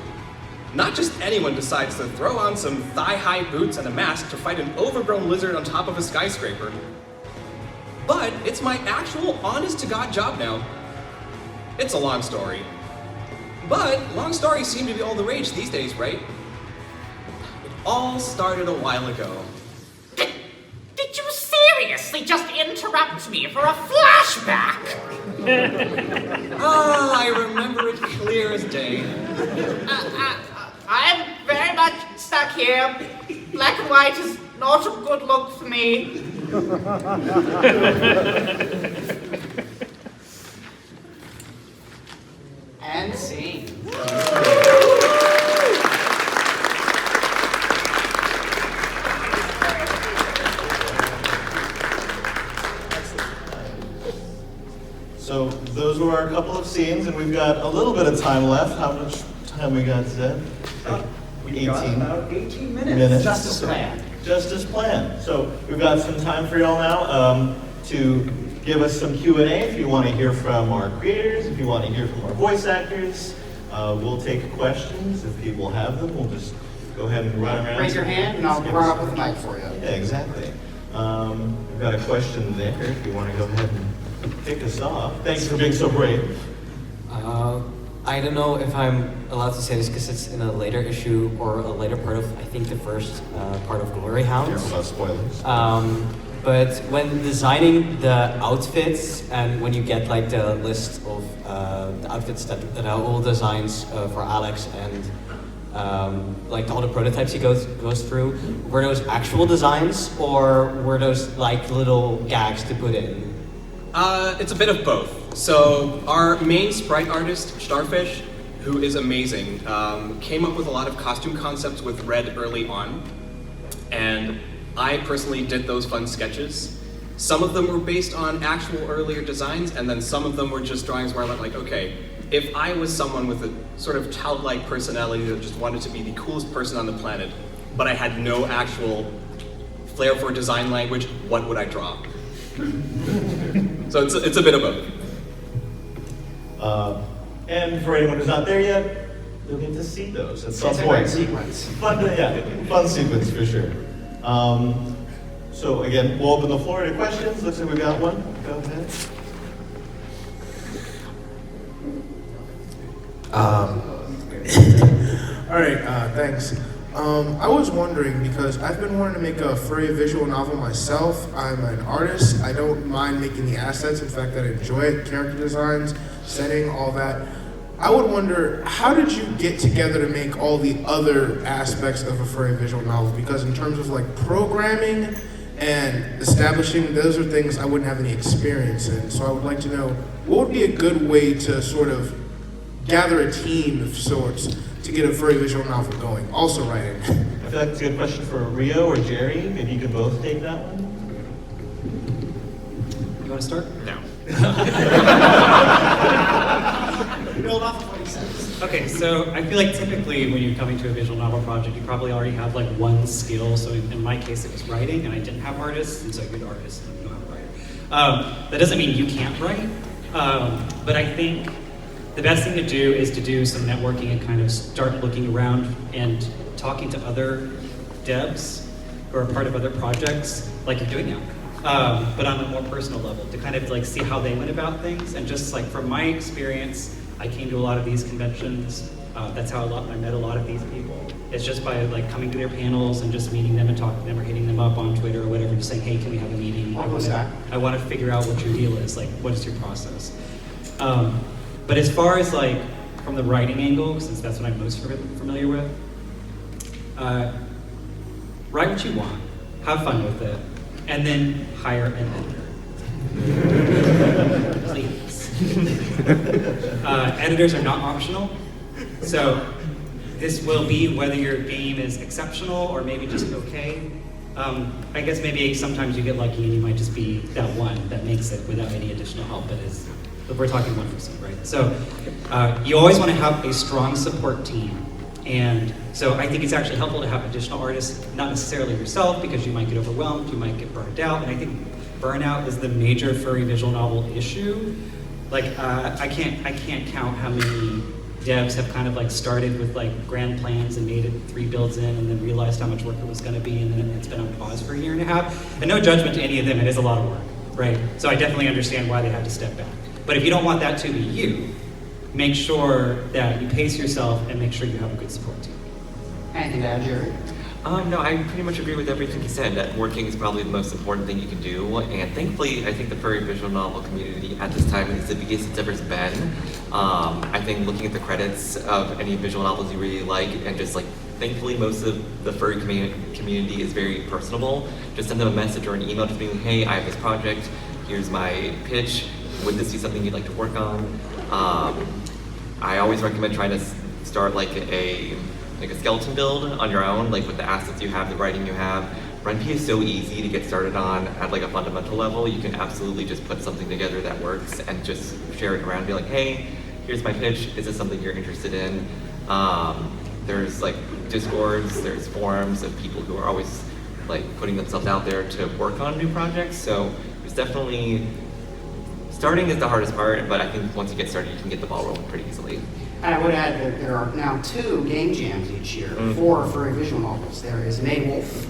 Not just anyone decides to throw on some thigh-high boots and a mask to fight an overgrown lizard on top of a skyscraper. But it's my actual honest-to-God job now. It's a long story. But long stories seem to be all the rage these days, right? It all started a while ago. Did you seriously just interrupt me for a flashback? I remember it clear as day. I'm very much stuck here. Black and white is not a good look for me. And scene. So those were our couple of scenes, and we've got a little bit of time left. How much time we got, Zed? We've got about 18 minutes. Just as planned. Just as planned. So we've got some time for y'all now to give us some Q&A if you want to hear from our creators, if you want to hear from our voice actors. We'll take questions. If people have them, we'll just go ahead and run around. Raise your hand and I'll run up with the mic for you. Yeah, exactly. We've got a question there if you want to go ahead and kick us off. Thanks for being so brave. I don't know if I'm allowed to say this because it's in a later issue or a later part of, I think, the first part of Glory Hounds. Careful about spoilers. But when designing the outfits and when you get like the list of the outfits that are all designs for Alex and like all the prototypes he goes through, were those actual designs or were those like little gags to put in? It's a bit of both. So our main sprite artist, Starfish, who is amazing, came up with a lot of costume concepts with Red early on. And I personally did those fun sketches. Some of them were based on actual earlier designs, and then some of them were just drawings where I went like, okay, if I was someone with a sort of childlike personality that just wanted to be the coolest person on the planet, but I had no actual flair for design language, what would I draw? So it's a bit of both. And for anyone who's not there yet, you'll get to see those at some It's a point. great sequence. Fun sequence for sure. So again, we'll open the floor to questions. Looks like we got one. Go ahead. All right, thanks. I was wondering, because I've been wanting to make a furry visual novel myself. I'm an artist. I don't mind making the assets. In fact, I enjoy it. Character designs, setting, all that. I would wonder, how did you get together to make all the other aspects of a furry visual novel? Because in terms of like programming and establishing, those are things I wouldn't have any experience in. So I would like to know, what would be a good way to sort of gather a team of sorts to get a furry visual novel going? Also writing. I feel like it's a good question for Rio or Jerry. Maybe you can both take that one. You want to start? No. Build off of what he says. Okay, so I feel like typically when you're coming to a visual novel project, you probably already have like one skill. So in my case, it was writing, and I didn't have artists, and so I get artists and I don't have a That doesn't mean you can't write, but I think the best thing to do is to do some networking and kind of start looking around and talking to other devs who are part of other projects like you're doing now, but on a more personal level, to kind of like see how they went about things. And just like from my experience, I came to a lot of these conventions. That's how I met a lot of these people. It's just by like coming to their panels and just meeting them and talking to them or hitting them up on Twitter or whatever, just saying, hey, can we have a meeting? I want to figure out what your deal is, like what is your process? But as far as like from the writing angle, since that's what I'm most familiar with, write what you want, have fun with it, and then hire an editor. Please. Editors are not optional, so this will be whether your game is exceptional or maybe just okay. I guess maybe sometimes you get lucky and you might just be that one that makes it without any additional help, but we're talking 1%, right? So you always want to have a strong support team. And so I think it's actually helpful to have additional artists, not necessarily yourself, because you might get overwhelmed, you might get burned out, and I think burnout is the major furry visual novel issue. Like, I can't count how many devs have kind of like started with like grand plans and made it 3 builds in and then realized how much work it was gonna be, and then it's been on pause for a year and a half. And no judgment to any of them, it is a lot of work, right? So I definitely understand why they had to step back. But if you don't want that to be you, make sure that you pace yourself and make sure you have a good support team. Anything to add, Jerry? No, I pretty much agree with everything you said. Networking is probably the most important thing you can do, and thankfully, I think the furry visual novel community at this time is the biggest it's ever been. I think looking at the credits of any visual novels you really like, and just like, thankfully, most of the furry community is very personable. Just send them a message or an email just being, hey, I have this project, here's my pitch, would this be something you'd like to work on? I always recommend trying to start like a skeleton build on your own, like with the assets you have, the writing you have. RunP is so easy to get started on at like a fundamental level. You can absolutely just put something together that works and just share it around. Be like, hey, here's my pitch. Is this something you're interested in? There's like Discords, there's forums of people who are always like putting themselves out there to work on new projects. So it's definitely, starting is the hardest part, but I think once you get started, you can get the ball rolling pretty easily. And I would add that there are now 2 game jams each year for furry visual novels. There is May Wolf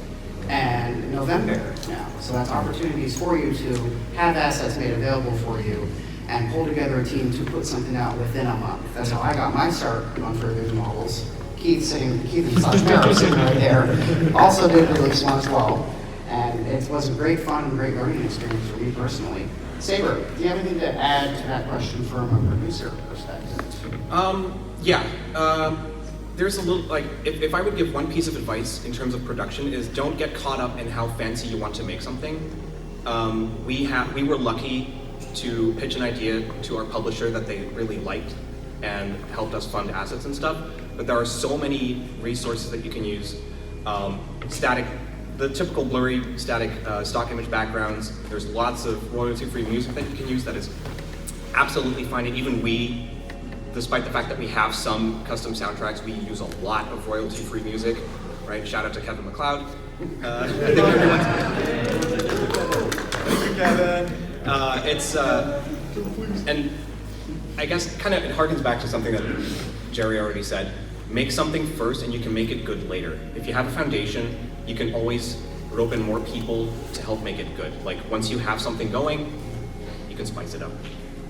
and November now. So that's opportunities for you to have assets made available for you and pull together a team to put something out within a month. That's how I got my start on furry visual novels. Keith and Sparrow sitting right there also did release one as well. And it was a great fun and great learning experience for me personally. Sabre, do you have anything to add to that question from a producer perspective? There's a little, like, if I would give one piece of advice in terms of production is don't get caught up in how fancy you want to make something. We were lucky to pitch an idea to our publisher that they really liked and helped us fund assets and stuff, but there are so many resources that you can use. The typical blurry, static stock image backgrounds. There's lots of royalty-free music that you can use that is absolutely fine. And even we, despite the fact that we have some custom soundtracks, we use a lot of royalty-free music, right? Shout out to Kevin MacLeod. Thank you, Kevin. And I guess kind of it harkens back to something that Jerry already said. Make something first and you can make it good later. If you have a foundation, you can always rope in more people to help make it good. Like once you have something going, you can spice it up.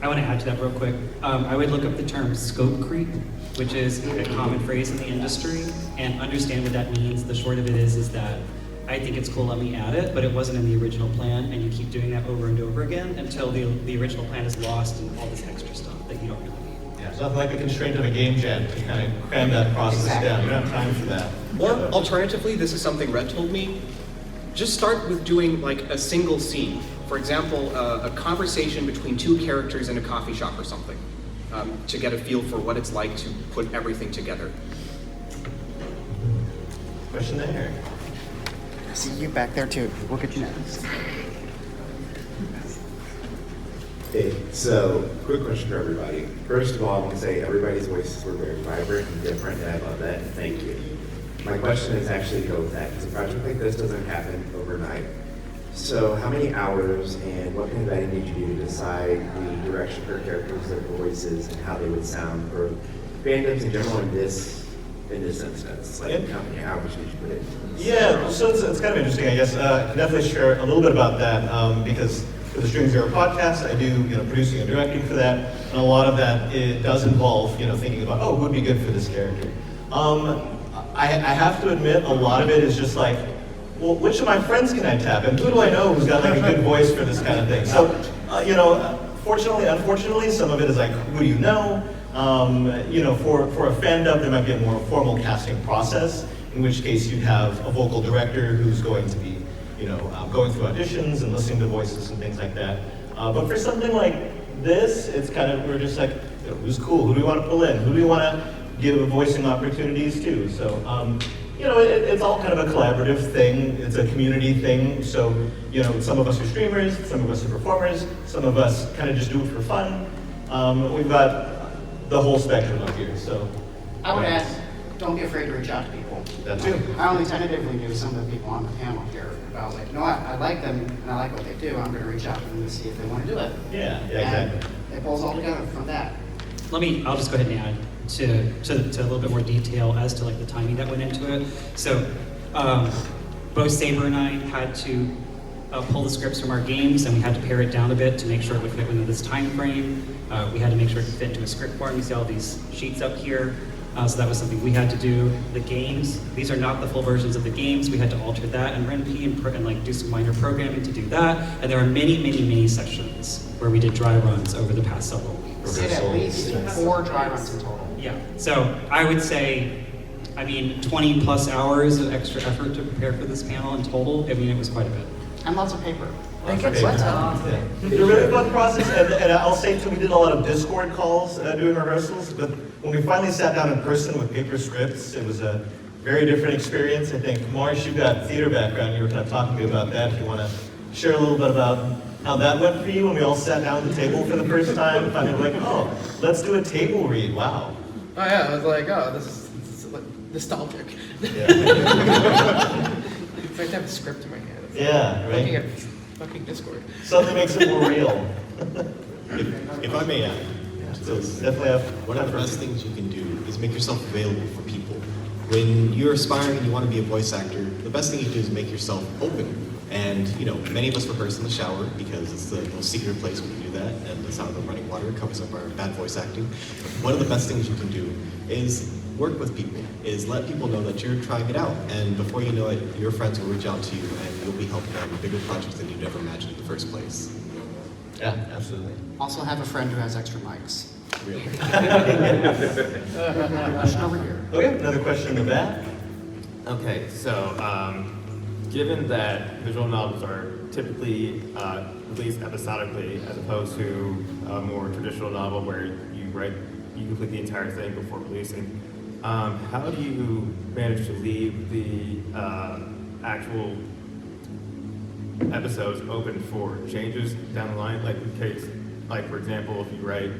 I want to add to that real quick. I would look up the term scope creep, which is a common phrase in the industry, and understand what that means. The short of it is that I think it's cool, let me add it, but it wasn't in the original plan, and you keep doing that over and over again until the original plan is lost and all this extra stuff that you don't really need. Yeah, it's nothing like a constraint of a game jam to kind of cram that process down. You don't have time for that. Or alternatively, this is something Red told me, just start with doing like a single scene. For example, a conversation between 2 characters in a coffee shop or something, to get a feel for what it's like to put everything together. Question there. I see you back there too. We'll get you next. Hey, so quick question for everybody. First of all, I want to say everybody's voices were very vibrant and different, and I love that, and thank you. My question is actually to go with that, because a project like this doesn't happen overnight. So how many hours and what kind of editing did you do to decide the direction for characters, their voices, and how they would sound for fandoms in general in this instance? Like how many hours did you put in? Yeah, so it's kind of interesting, I guess. I can definitely share a little bit about that because for the String Zero podcast, I do producing and directing for that, and a lot of that it does involve thinking about who would be good for this character. I have to admit, a lot of it is just like, well, which of my friends can I tap, and who do I know who's got like a good voice for this kind of thing? So, fortunately, unfortunately, some of it is like, who do you know? For a fandom, there might be a more formal casting process, in which case you'd have a vocal director who's going to be, going through auditions and listening to voices and things like that. But for something like this, it's kind of, we're just like, who's cool? Who do we want to pull in? Who do we want to give voicing opportunities to? So, it's all kind of a collaborative thing. It's a community thing. So, some of us are streamers, some of us are performers, some of us kind of just do it for fun. We've got the whole spectrum up here. So, I would add, don't be afraid to reach out to people. That too. I only tentatively knew some of the people on the panel here. But I was like, I like them and I like what they do. I'm going to reach out to them to see if they want to do it. Yeah, exactly. And it pulls all together from that. I'll just go ahead and add to a little bit more detail as to like the timing that went into it. So both Sabre and I had to pull the scripts from our games, and we had to pare it down a bit to make sure it would fit within this time frame. We had to make sure it could fit into a script form. You see all these sheets up here. So that was something we had to do. The games, these are not the full versions of the games. We had to alter that in RenP and like do some minor programming to do that. And there are many, many, many sections where we did dry runs over the past several weeks. We did at least 4 dry runs in total. Yeah, so I would say, 20 plus hours of extra effort to prepare for this panel in total. It was quite a bit. And lots of paper. It's a It's a really fun process, and I'll say too, we did a lot of Discord calls doing rehearsals, but when we finally sat down in person with paper scripts, it was a very different experience. I think, Marsh, you've got theater background, you were kind of talking to me about that. If you want to share a little bit about how that went for you when we all sat down at the table for the first time, finally like, let's do a table read, wow. Oh yeah, I was like, this is like nostalgic. Yeah. It's like to have a script in my hand. It's Yeah, right. Looking at fucking Discord. Something makes it more real. If I may add, So it's definitely one of the best things you can do is make yourself available for people. When you're aspiring and you want to be a voice actor, the best thing you can do is make yourself open. And many of us rehearse in the shower because it's the most secret place we can do that, and the sound of the running water covers up our bad voice acting. One of the best things you can do is work with people, is let people know that you're trying it out, and before you know it, your friends will reach out to you and you'll be helping them with bigger projects than you'd never imagined in the first place. Yeah, absolutely. Also have a friend who has extra mics. Really. Question over here. Okay, another question in the back. Okay, so given that visual novels are typically released episodically as opposed to a more traditional novel where you complete the entire thing before releasing, how do you manage to leave the actual episodes open for changes down the line? Like in case, like for example, if you write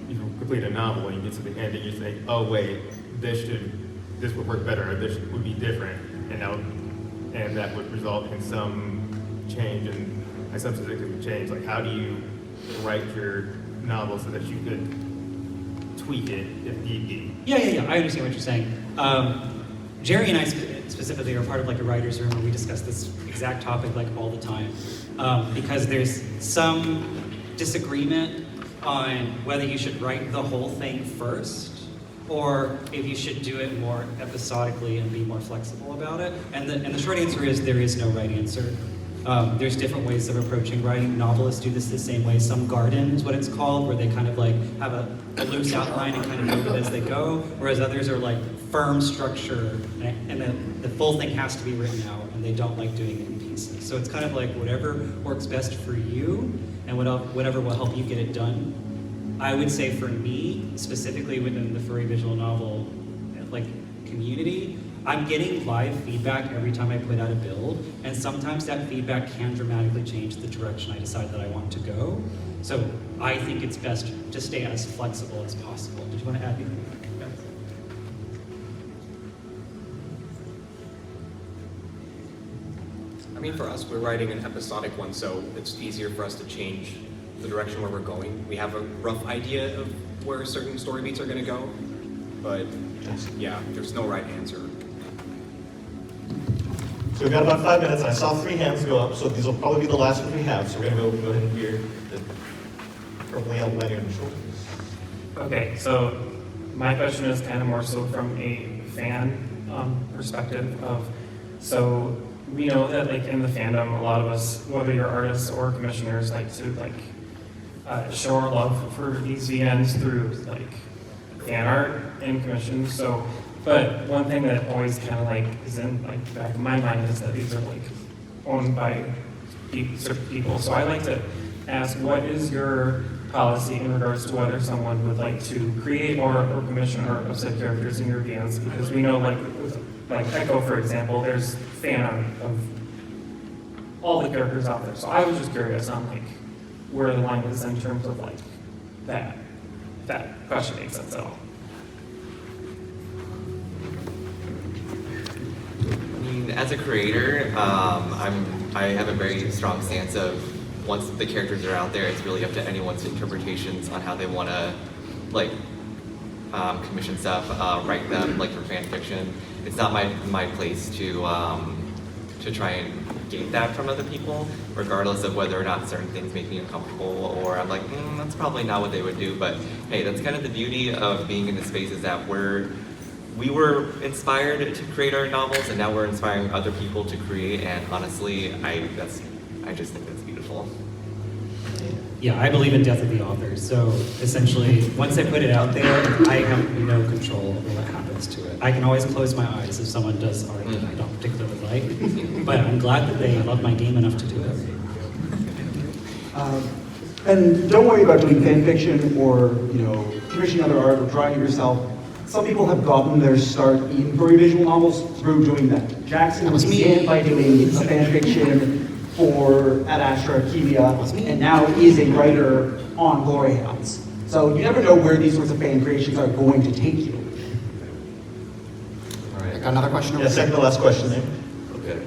you complete a novel and you get to the end and you say, oh wait, this would work better, or this would be different, and that would result in some change and some significant change. Like how do you write your novel so that you could tweak it if need be? Yeah, I understand what you're saying. Jerry and I specifically are part of like a writer's room where we discuss this exact topic like all the time. Because there's some disagreement on whether you should write the whole thing first or if you should do it more episodically and be more flexible about it. And the short answer is there is no right answer. There's different ways of approaching writing. Novelists do this the same way. Some garden is what it's called, where they kind of like have a loose outline and kind of move it as they go, whereas others are like firm structure, and the full thing has to be written out, and they don't like doing it in pieces. So it's kind of like whatever works best for you, and whatever will help you get it done. I would say for me, specifically within the furry visual novel like community, I'm getting live feedback every time I put out a build, and sometimes that feedback can dramatically change the direction I decide that I want to go. So I think it's best to stay as flexible as possible. Did you want to add anything? I mean, for us, we're writing an episodic one, so it's easier for us to change the direction where we're going. We have a rough idea of where certain story beats are going to go, but yeah, there's no right answer. So we've got about 5 minutes. I saw 3 hands go up, so these will probably be the last ones we have. So we're going to go ahead and hear the purple yellow lanyard and shoulders. Okay, so my question is kind of more so from a fan perspective of, so we know that like in the fandom, a lot of us, whether you're artists or commissioners, like to show our love for these VNs through like fan art and commissions. So, but one thing that always kind of like is in like the back of my mind is that these are like owned by certain people. So I like to ask, what is your policy in regards to whether someone would like to create or commission art of said characters in your VNs? Because we know like with like Echo, for example, there's fan art of all the characters out there. So I was just curious on like where the line is in terms of like that question makes sense at all. I mean, as a creator, I have a very strong stance of once the characters are out there, it's really up to anyone's interpretations on how they want to like commission stuff, write them like for fan fiction. It's not my place to try and gate that from other people, regardless of whether or not certain things make me uncomfortable, or I'm like, that's probably not what they would do. But hey, that's kind of the beauty of being in this space, is that we were inspired to create our novels, and now we're inspiring other people to create. And honestly, I just think that's beautiful. Yeah, I believe in death of the author. So essentially, once I put it out there, I have no control over what happens to it. I can always close my eyes if someone does art that I don't particularly like, but I'm glad that they love my game enough to do it. And don't worry about doing fan fiction or commissioning other art or drawing it yourself. Some people have gotten their start in furry visual novels through doing that. Jackson began by doing a fan fiction for Ad Astra Arcadia, and now is a writer on Glory Hounds. So you never know where these sorts of fan creations are going to take you. All right, I got another question over Yeah, second to last question there. Okay.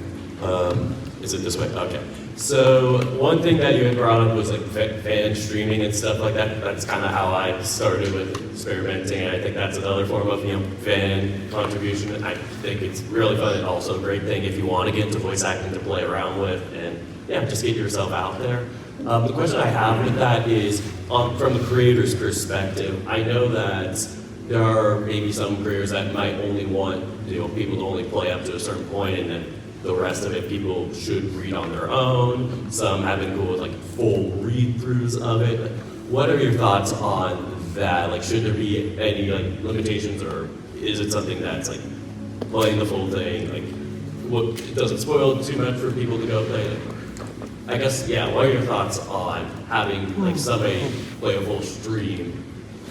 Is it this way? Okay. So one thing that you had brought up was like fan streaming and stuff like that. That's kind of how I started with experimenting, and I think that's another form of fan contribution. I think it's really fun and also a great thing if you want to get into voice acting to play around with, and yeah, just get yourself out there. The question I have with that is, from the creator's perspective, I know that there are maybe some creators that might only want people to only play up to a certain point, and then the rest of it people should read on their own. Some have been cool with like full read-throughs of it. Like, what are your thoughts on that? Like, should there be any like limitations, or is it something that's like playing the full thing? Like, does it spoil too much for people to go play? Like, I guess, yeah. What are your thoughts on having like somebody play a full stream,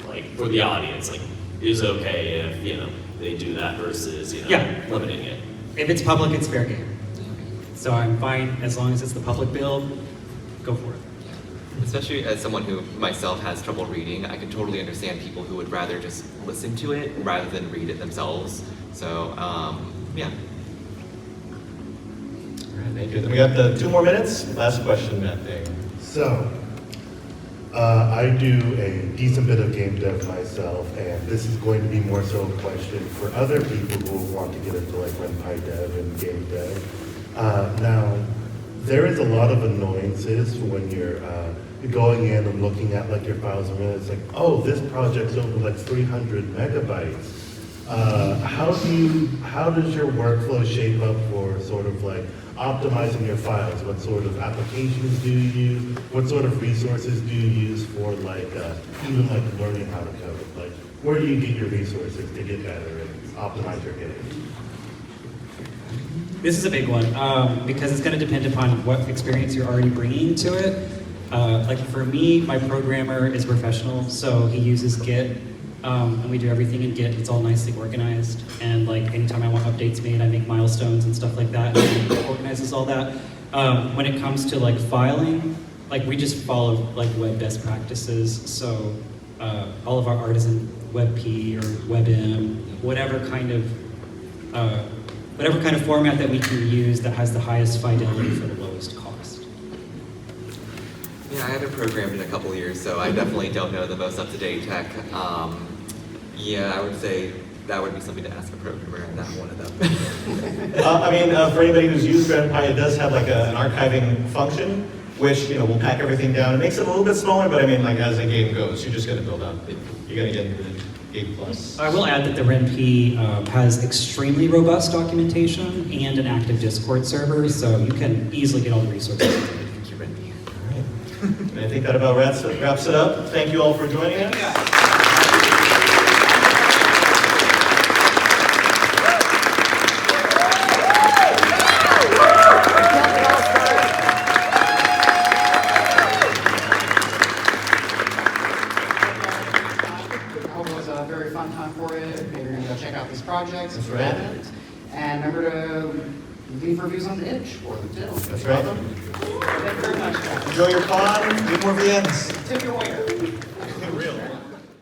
like for the audience? Like, is it okay if they do that versus limiting it? If it's public, it's fair game. So I'm fine as long as it's the public build, go for it. Especially as someone who myself has trouble reading, I can totally understand people who would rather just listen to it rather than read it themselves. So, yeah. Thank you. Then we got 2 more minutes. Last question, Matt. So, I do a decent bit of game dev myself, and this is going to be more so a question for other people who want to get into like RenPy dev and game dev. Now, there is a lot of annoyances when you're going in and looking at like your files, and it's like, oh, this project's over like 300 megabytes. How does your workflow shape up for sort of like optimizing your files? What sort of applications do you use? What sort of resources do you use for like even like learning how to code? Like, where do you get your resources to get better and optimize your game? This is a big one because it's going to depend upon what experience you're already bringing to it. Like for me, my programmer is professional, so he uses Git, and we do everything in Git. It's all nicely organized, and like anytime I want updates made, I make milestones and stuff like that, and he organizes all that. When it comes to like filing, like we just follow like web best practices, so all of our art is in WebP or WebM, whatever kind of whatever kind of format that we can use that has the highest fidelity for the lowest cost. Yeah, I haven't programmed in a couple years, so I definitely don't know the most up-to-date tech. Yeah, I would say that would be something to ask a programmer, and not one of them. I mean, for anybody who's used GrandPy, it does have like an archiving function, which will pack everything down. It makes it a little bit smaller, but I mean, like as the game goes, you're just going to build up. You're going to get into the 8+. I will add that the RenP has extremely robust documentation and an active Discord server, so you can easily get all the resources. Thank you, RenP. All right. And I think that about wraps it up. Thank you all for joining us. Projects. That's right. And remember to leave reviews on the itch or the dill. That's right. Thank you very much. Enjoy your con. Eat more VNs. Tip your waiter.